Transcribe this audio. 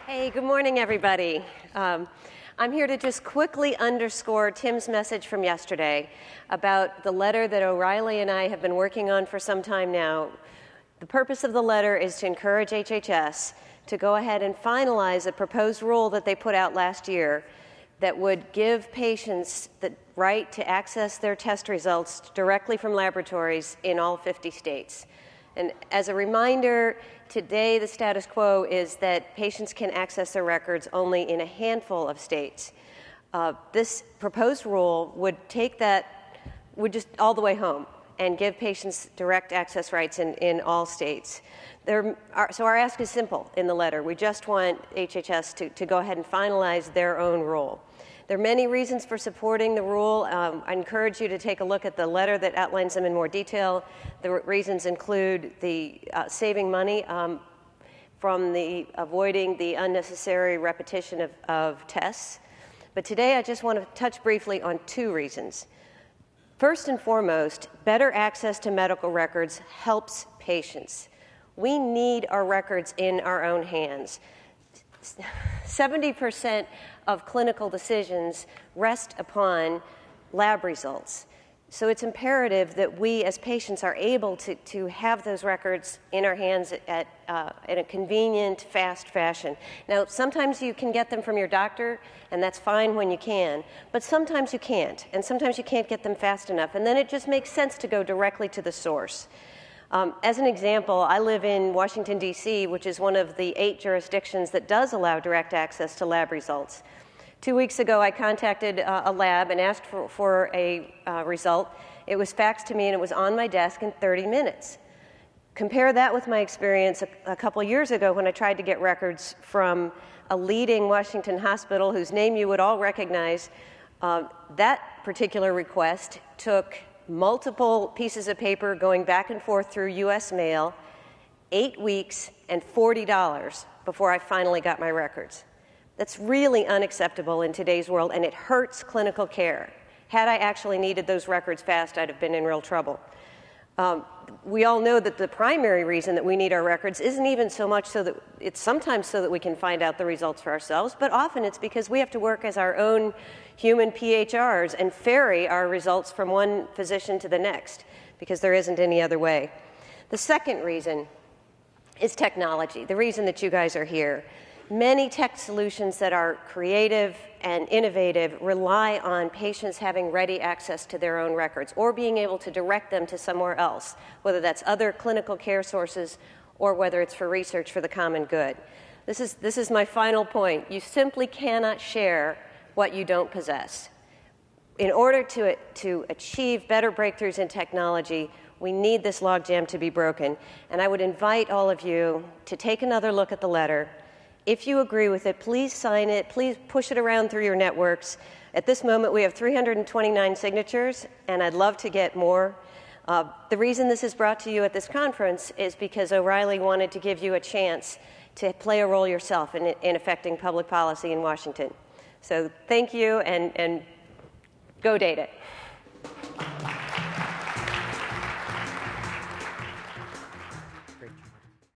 Hey, good morning, everybody. I'm here to just quickly underscore Tim's message from yesterday about the letter that O'Reilly and I have been working on for some time now. The purpose of the letter is to encourage HHS to go ahead and finalize a proposed rule that they put out last year that would give patients the right to access their test results directly from laboratories in all 50 states. And as a reminder, today the status quo is that patients can access their records only in a handful of states. This proposed rule would take that, just all the way home and give patients direct access rights in all states. So our ask is simple in the letter. We just want HHS to go ahead and finalize their own rule. There are many reasons for supporting the rule. I encourage you to take a look at the letter that outlines them in more detail. The reasons include the saving money from avoiding the unnecessary repetition of tests. But today I just want to touch briefly on two reasons. First and foremost, better access to medical records helps patients. We need our records in our own hands. 70% of clinical decisions rest upon lab results. So it's imperative that we as patients are able to have those records in our hands in a convenient, fast fashion. Now, sometimes you can get them from your doctor, and that's fine when you can, but sometimes you can't, and sometimes you can't get them fast enough, and then it just makes sense to go directly to the source. As an example, I live in Washington, D.C., which is one of the 8 jurisdictions that does allow direct access to lab results. 2 weeks ago, I contacted a lab and asked for a result. It was faxed to me, and it was on my desk in 30 minutes. Compare that with my experience a couple years ago when I tried to get records from a leading Washington hospital whose name you would all recognize. That particular request took multiple pieces of paper going back and forth through U.S. mail, 8 weeks and $40 before I finally got my records. That's really unacceptable in today's world, and it hurts clinical care. Had I actually needed those records fast, I'd have been in real trouble. We all know that the primary reason that we need our records isn't even so much so that it's sometimes so that we can find out the results for ourselves, but often it's because we have to work as our own human PHRs and ferry our results from one physician to the next, because there isn't any other way. The second reason is technology, the reason that you guys are here. Many tech solutions that are creative and innovative rely on patients having ready access to their own records or being able to direct them to somewhere else, whether that's other clinical care sources or whether it's for research for the common good. This is my final point. You simply cannot share what you don't possess. In order to achieve better breakthroughs in technology, we need this logjam to be broken. And I would invite all of you to take another look at the letter. If you agree with it, please sign it. Please push it around through your networks. At this moment, we have 329 signatures, and I'd love to get more. The reason this is brought to you at this conference is because O'Reilly wanted to give you a chance to play a role yourself in affecting public policy in Washington. So thank you, and go date it.